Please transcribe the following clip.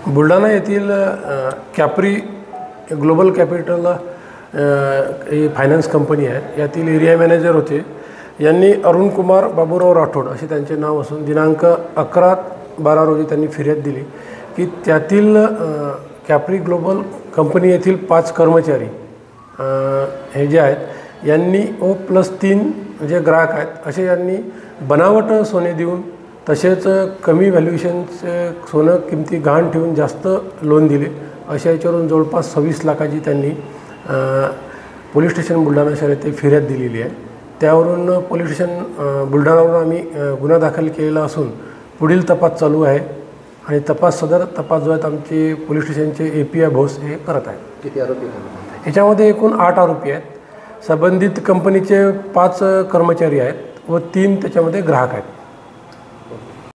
बुलढाणा येथील Capri global capital ही finance company आहे, यातील एरिया मॅनेजर होते. यांनी अरुण कुमार बाबूराव राठोड असे त्यांचे नाव असून दिनांक 11/12 रोजी त्यांनी फिर्याद दिली की त्यातील कॅप्री ग्लोबल कंपनी येथील 5 कर्मचारी हे जे आहेत यांनी O+3 जे ग्राहक आहेत असे यांनी बनावट सोने देऊन तसेच कमी व्हॅल्युएशनचे सोनं किमती गहाण ठेवून जास्त लोन दिले. अशा याच्यावरून जवळपास 26 लाखाची त्यांनी पोलीस स्टेशन बुलढाणा शहर येथे फिर्याद दिलेली आहे. त्यावरून पोलीस स्टेशन बुलढाणावरून आम्ही गुन्हा दाखल केलेला असून पुढील तपास चालू आहे आणि सदर तपास जो आहेत आमचे पोलीस स्टेशनचे API भोस हे करत आहेत. किती आरोपी आहेत? याच्यामध्ये एकूण 8 आरोपी आहेत. संबंधित कंपनीचे 5 कर्मचारी आहेत व 3 त्याच्यामध्ये ग्राहक आहेत.